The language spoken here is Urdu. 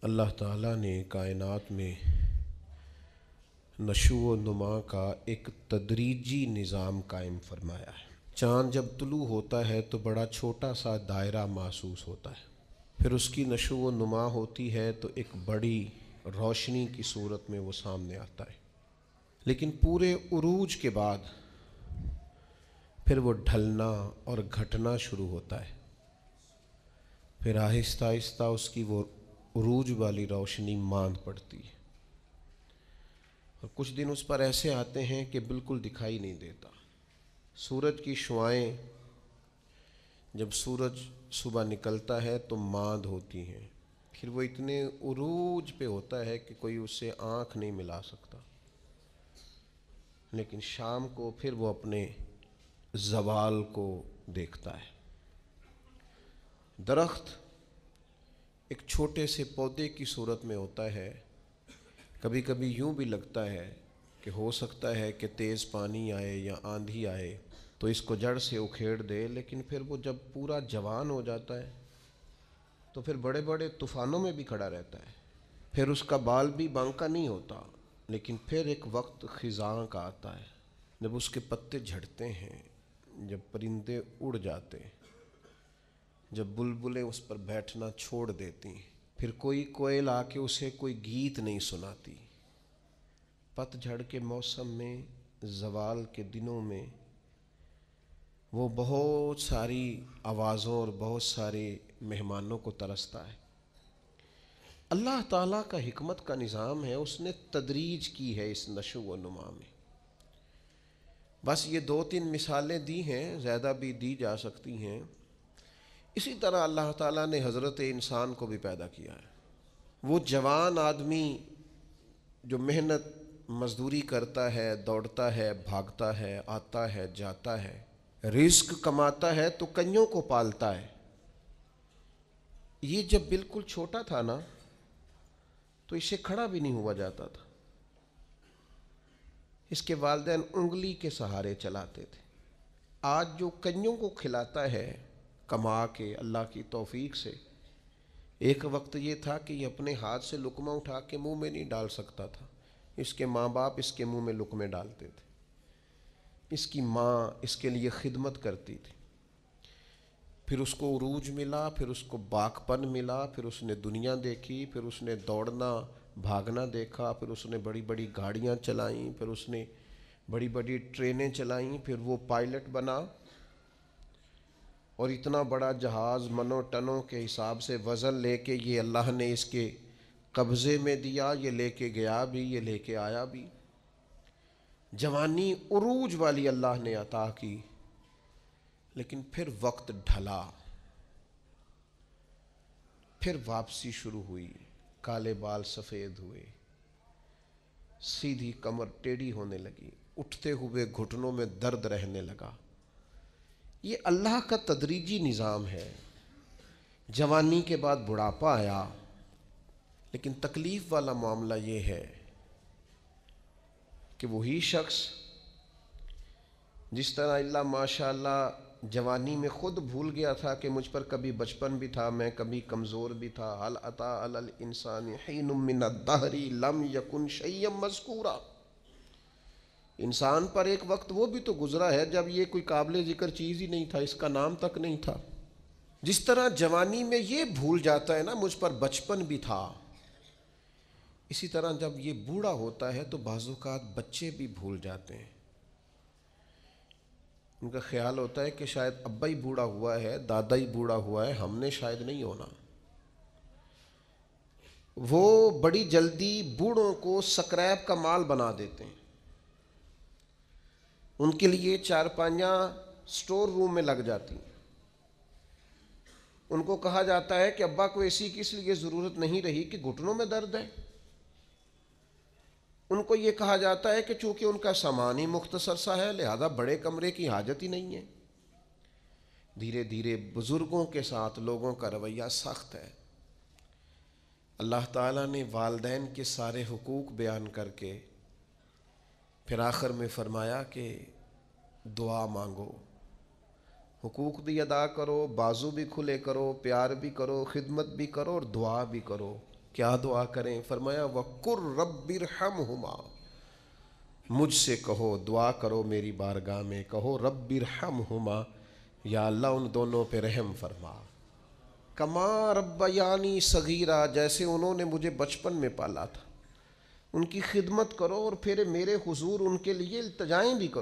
اللہ تعالیٰ نے کائنات میں نشو و نما کا ایک تدریجی نظام قائم فرمایا ہے۔ چاند جب طلوع ہوتا ہے تو بڑا چھوٹا سا دائرہ محسوس ہوتا ہے، پھر اس کی نشو و نما ہوتی ہے تو ایک بڑی روشنی کی صورت میں وہ سامنے آتا ہے، لیکن پورے عروج کے بعد پھر وہ ڈھلنا اور گھٹنا شروع ہوتا ہے، پھر آہستہ آہستہ اس کی وہ عروج والی روشنی ماند پڑتی ہے، اور کچھ دن اس پر ایسے آتے ہیں کہ بالکل دکھائی نہیں دیتا۔ سورج کی شعاعیں جب سورج صبح نکلتا ہے تو ماند ہوتی ہیں، پھر وہ اتنے عروج پہ ہوتا ہے کہ کوئی اس سے آنکھ نہیں ملا سکتا، لیکن شام کو پھر وہ اپنے زوال کو دیکھتا ہے۔ درخت ایک چھوٹے سے پودے کی صورت میں ہوتا ہے، کبھی کبھی یوں بھی لگتا ہے کہ ہو سکتا ہے کہ تیز پانی آئے یا آندھی آئے تو اس کو جڑ سے اکھیڑ دے، لیکن پھر وہ جب پورا جوان ہو جاتا ہے تو پھر بڑے بڑے طوفانوں میں بھی کھڑا رہتا ہے، پھر اس کا بال بھی بانکا نہیں ہوتا، لیکن پھر ایک وقت خزاں کا آتا ہے جب اس کے پتے جھڑتے ہیں، جب پرندے اڑ جاتے ہیں، جب بلبلیں اس پر بیٹھنا چھوڑ دیتی، پھر کوئی کوئل آ کے اسے کوئی گیت نہیں سناتی۔ پت جھڑ کے موسم میں، زوال کے دنوں میں وہ بہت ساری آوازوں اور بہت سارے مہمانوں کو ترستا ہے۔ اللہ تعالیٰ کا حکمت کا نظام ہے، اس نے تدریج کی ہے اس نشو و نما میں۔ بس یہ 2-3 مثالیں دی ہیں، زیادہ بھی دی جا سکتی ہیں۔ اسی طرح اللہ تعالیٰ نے حضرت انسان کو بھی پیدا کیا ہے۔ وہ جوان آدمی جو محنت مزدوری کرتا ہے، دوڑتا ہے، بھاگتا ہے، آتا ہے، جاتا ہے، رزق کماتا ہے تو کئیوں کو پالتا ہے۔ یہ جب بالکل چھوٹا تھا نا تو اسے کھڑا بھی نہیں ہوا جاتا تھا، اس کے والدین انگلی کے سہارے چلاتے تھے۔ آج جو کئیوں کو کھلاتا ہے کما کے اللہ کی توفیق سے، ایک وقت یہ تھا کہ یہ اپنے ہاتھ سے لقمہ اٹھا کے منہ میں نہیں ڈال سکتا تھا، اس کے ماں باپ اس کے منہ میں لقمے ڈالتے تھے، اس کی ماں اس کے لیے خدمت کرتی تھی، پھر اس کو عروج ملا، پھر اس کو باکپن ملا، پھر اس نے دنیا دیکھی، پھر اس نے دوڑنا بھاگنا دیکھا، پھر اس نے بڑی بڑی گاڑیاں چلائیں، پھر اس نے بڑی بڑی ٹرینیں چلائیں، پھر وہ پائلٹ بنا، اور اتنا بڑا جہاز منوں ٹنوں کے حساب سے وزن لے کے یہ اللہ نے اس کے قبضے میں دیا، یہ لے کے گیا بھی، یہ لے کے آیا بھی۔ جوانی عروج والی اللہ نے عطا کی، لیکن پھر وقت ڈھلا، پھر واپسی شروع ہوئی، کالے بال سفید ہوئے، سیدھی کمر ٹیڑھی ہونے لگی، اٹھتے ہوئے گھٹنوں میں درد رہنے لگا۔ یہ اللہ کا تدریجی نظام ہے۔ جوانی کے بعد بڑھاپا آیا، لیکن تکلیف والا معاملہ یہ ہے کہ وہی شخص جس طرح اللہ ماشاء اللہ جوانی میں خود بھول گیا تھا کہ مجھ پر کبھی بچپن بھی تھا، میں کبھی کمزور بھی تھا، هل اتى على الانسان حين من الدهر لم يكن شيئا مذكورا، انسان پر ایک وقت وہ بھی تو گزرا ہے جب یہ کوئی قابل ذکر چیز ہی نہیں تھا، اس کا نام تک نہیں تھا۔ جس طرح جوانی میں یہ بھول جاتا ہے نا مجھ پر بچپن بھی تھا، اسی طرح جب یہ بوڑھا ہوتا ہے تو بعض اوقات بچے بھی بھول جاتے ہیں۔ ان کا خیال ہوتا ہے کہ شاید ابا ہی بوڑھا ہوا ہے، دادا ہی بوڑھا ہوا ہے، ہم نے شاید نہیں ہونا۔ وہ بڑی جلدی بوڑھوں کو سکریپ کا مال بنا دیتے ہیں، ان کے لیے چارپائیاں سٹور روم میں لگ جاتی ہیں، ان کو کہا جاتا ہے کہ ابا کو ایسی کس لیے ضرورت نہیں رہی کہ گھٹنوں میں درد ہے، ان کو یہ کہا جاتا ہے کہ چونکہ ان کا سامان ہی مختصر سا ہے لہذا بڑے کمرے کی حاجت ہی نہیں ہے۔ دھیرے دھیرے بزرگوں کے ساتھ لوگوں کا رویہ سخت ہے۔ اللہ تعالیٰ نے والدین کے سارے حقوق بیان کر کے پھر آخر میں فرمایا کہ دعا مانگو، حقوق بھی ادا کرو، بازو بھی کھلے کرو، پیار بھی کرو، خدمت بھی کرو اور دعا بھی کرو کیا دعا کریں؟ فرمایا وَقُرْ رَبِّ ارْحَمْهُمَا، مجھ سے کہو، دعا کرو میری بارگاہ میں، کہو رب ارحمہما، یا اللہ ان دونوں پہ رحم فرما، کما ربیانی صغیرہ، جیسے انہوں نے مجھے بچپن میں پالا تھا۔ ان کی خدمت کرو اور پھر میرے حضور ان کے لیے التجائیں بھی کرو۔